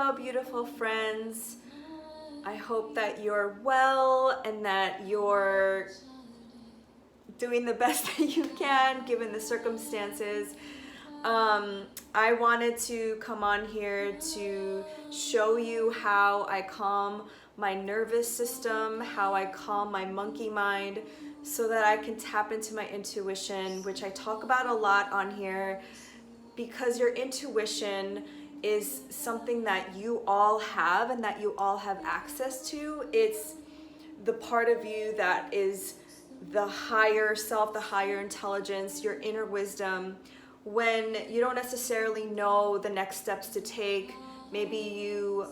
Hello, beautiful friends. I hope that you're well and that you're doing the best that you can given the circumstances. I wanted to come on here to show you how I calm my nervous system, how I calm my monkey mind, so that I can tap into my intuition, which I talk about a lot on here, because your intuition is something that you all have and that you all have access to. It's the part of you that is the higher self, the higher intelligence, your inner wisdom. When you don't necessarily know the next steps to take, maybe you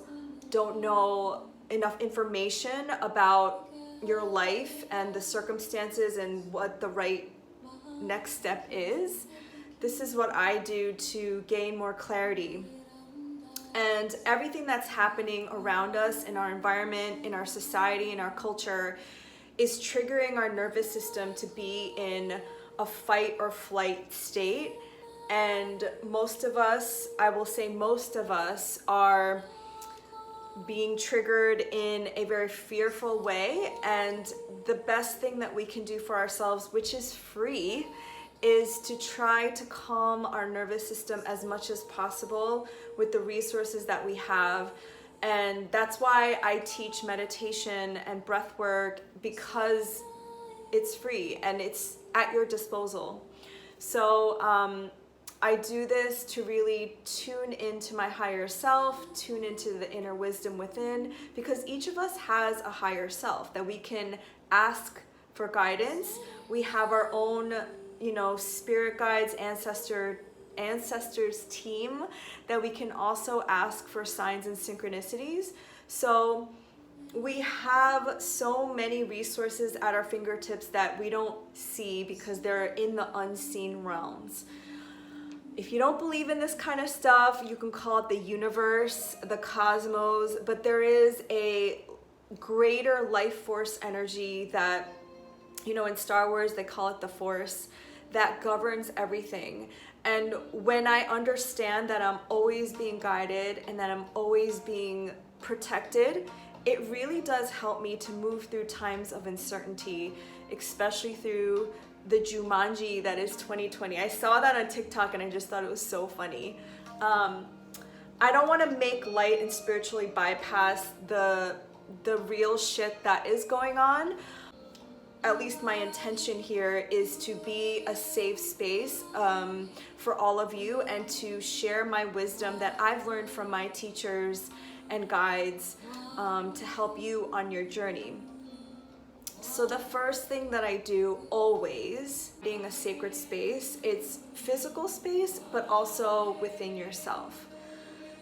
don't know enough information about your life and the circumstances and what the right next step is. This is what I do to gain more clarity. And everything that's happening around us in our environment, in our society, in our culture is triggering our nervous system to be in a fight or flight state. And most of us, I will say most of us, are being triggered in a very fearful way. And the best thing that we can do for ourselves, which is free, is to try to calm our nervous system as much as possible with the resources that we have. And that's why I teach meditation and breath work, because it's free and it's at your disposal. So I do this to really tune into my higher self, tune into the inner wisdom within, because each of us has a higher self that we can ask for guidance. We have our own, spirit guides, ancestors team that we can also ask for signs and synchronicities. So we have so many resources at our fingertips that we don't see because they're in the unseen realms. If you don't believe in this kind of stuff, you can call it the universe, the cosmos, but there is a greater life force energy that, in Star Wars, they call it the Force, that governs everything. And when I understand that I'm always being guided and that I'm always being protected, it really does help me to move through times of uncertainty, especially through the Jumanji that is 2020. I saw that on TikTok and I just thought it was so funny. I don't want to make light and spiritually bypass the real shit that is going on. At least my intention here is to be a safe space for all of you, and to share my wisdom that I've learned from my teachers and guides to help you on your journey. So the first thing that I do always, being a sacred space, it's physical space, but also within yourself.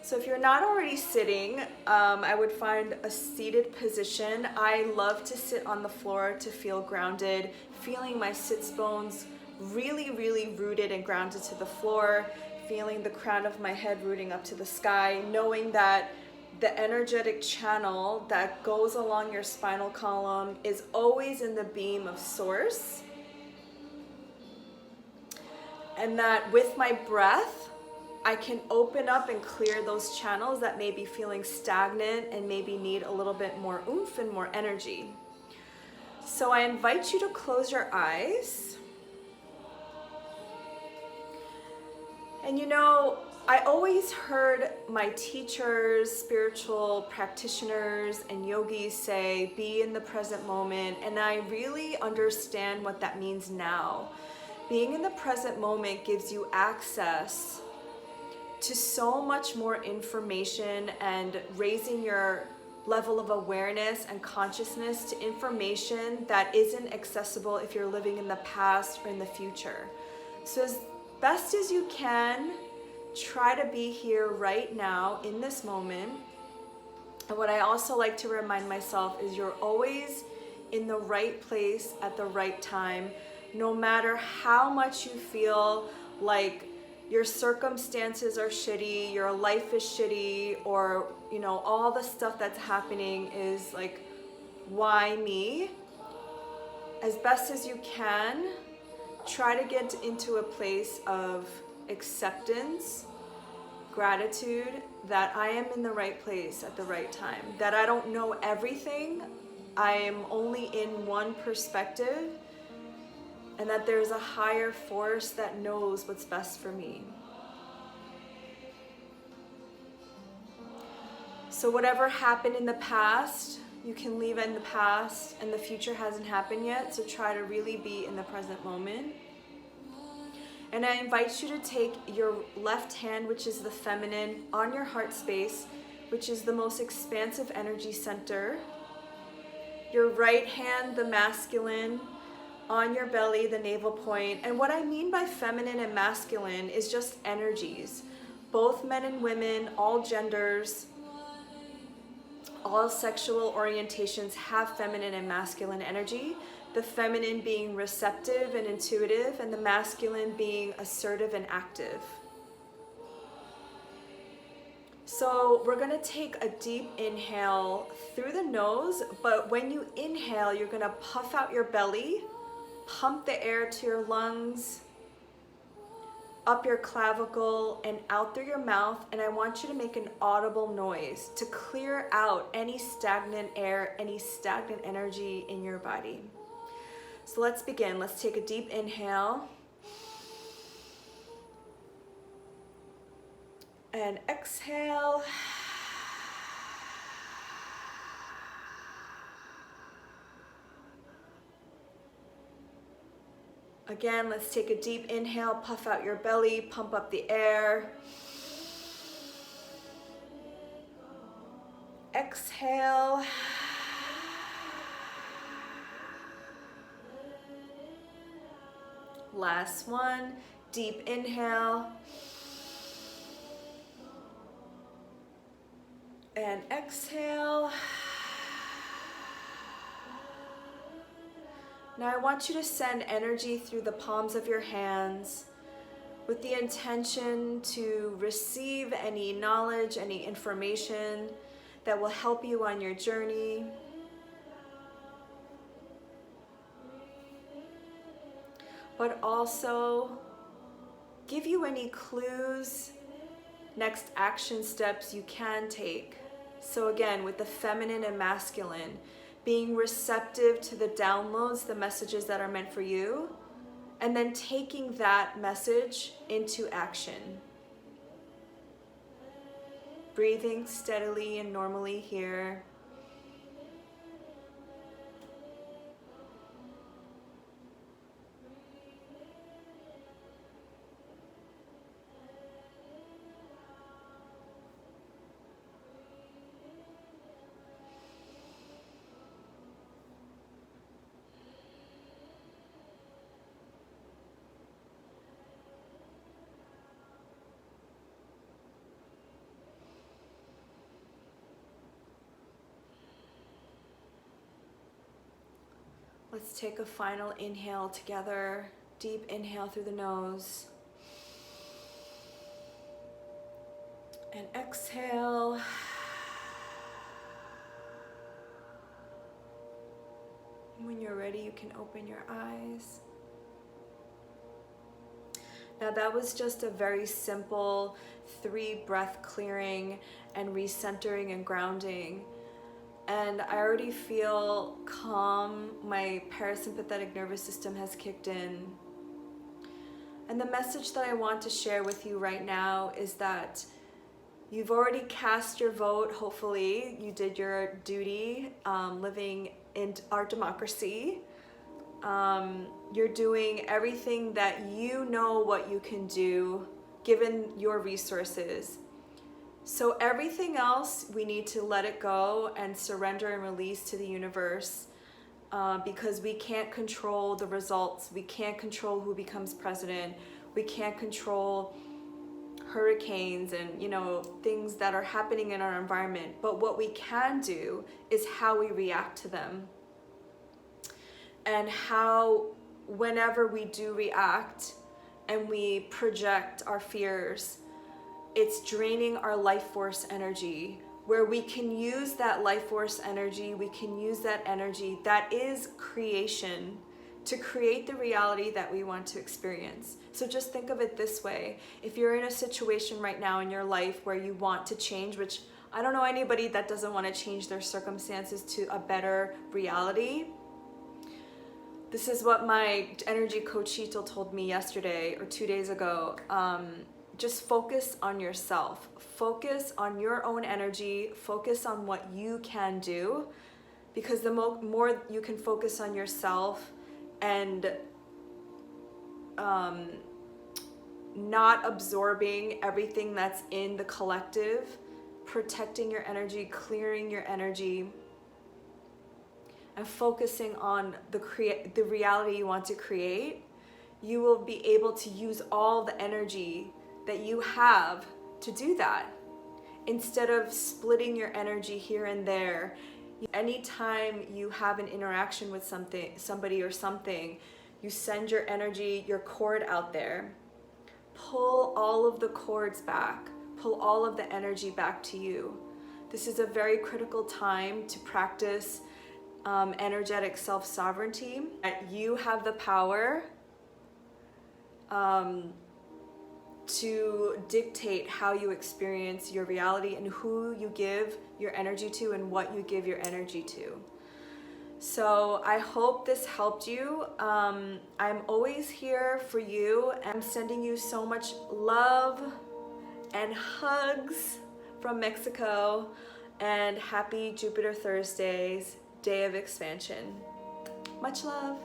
So if you're not already sitting, I would find a seated position. I love to sit on the floor to feel grounded, feeling my sits bones really, really rooted and grounded to the floor, feeling the crown of my head rooting up to the sky, knowing that the energetic channel that goes along your spinal column is always in the beam of source. And that with my breath, I can open up and clear those channels that may be feeling stagnant and maybe need a little bit more oomph and more energy. So I invite you to close your eyes. And I always heard my teachers, spiritual practitioners, and yogis say, be in the present moment. And I really understand what that means now. Being in the present moment gives you access to so much more information and raising your level of awareness and consciousness to information that isn't accessible if you're living in the past or in the future. So as best as you can, try to be here right now in this moment. And what I also like to remind myself is you're always in the right place at the right time, no matter how much you feel like your circumstances are shitty, your life is shitty, or all the stuff that's happening is like, why me? As best as you can, try to get into a place of acceptance, gratitude, that I am in the right place at the right time, that I don't know everything, I am only in one perspective, and that there's a higher force that knows what's best for me. So whatever happened in the past, you can leave in the past, and the future hasn't happened yet, so try to really be in the present moment. And I invite you to take your left hand, which is the feminine, on your heart space, which is the most expansive energy center. Your right hand, the masculine, on your belly, the navel point. And what I mean by feminine and masculine is just energies. Both men and women, all genders, all sexual orientations have feminine and masculine energy. The feminine being receptive and intuitive, and the masculine being assertive and active. So we're gonna take a deep inhale through the nose, but when you inhale, you're gonna puff out your belly, pump the air to your lungs, up your clavicle and out through your mouth, and I want you to make an audible noise to clear out any stagnant air, any stagnant energy in your body. So let's begin. Let's take a deep inhale and exhale. Again, let's take a deep inhale, puff out your belly, pump up the air. Exhale. Last one, deep inhale. And exhale. Now I want you to send energy through the palms of your hands with the intention to receive any knowledge, any information that will help you on your journey. But also give you any clues, next action steps you can take. So again, with the feminine and masculine, being receptive to the downloads, the messages that are meant for you, and then taking that message into action. Breathing steadily and normally here. Let's take a final inhale together. Deep inhale through the nose. And exhale. When you're ready, you can open your eyes. Now that was just a very simple 3 breath clearing and recentering and grounding. And I already feel calm. My parasympathetic nervous system has kicked in. And the message that I want to share with you right now is that you've already cast your vote. Hopefully you did your duty living in our democracy. You're doing everything that you know what you can do given your resources. So everything else, we need to let it go and surrender and release to the universe, because we can't control the results. We can't control who becomes president. We can't control hurricanes and, things that are happening in our environment. But what we can do is how we react to them. And how, whenever we do react and we project our fears, it's draining our life force energy, where we can use that life force energy, we can use that energy that is creation, to create the reality that we want to experience. So just think of it this way. If you're in a situation right now in your life where you want to change, which I don't know anybody that doesn't want to change their circumstances to a better reality. This is what my energy coach Sheetal told me yesterday or 2 days ago. Just focus on yourself. Focus on your own energy. Focus on what you can do. Because the more you can focus on yourself and not absorbing everything that's in the collective, protecting your energy, clearing your energy, and focusing on the reality you want to create, you will be able to use all the energy that you have to do that. Instead of splitting your energy here and there, anytime you have an interaction with somebody or something, you send your energy, your cord out there. Pull all of the cords back. Pull all of the energy back to you. This is a very critical time to practice energetic self-sovereignty. You have the power to dictate how you experience your reality and who you give your energy to and what you give your energy to. So I hope this helped you. I'm always here for you. I'm sending you so much love and hugs from Mexico, and happy Jupiter Thursdays, Day of Expansion. Much love.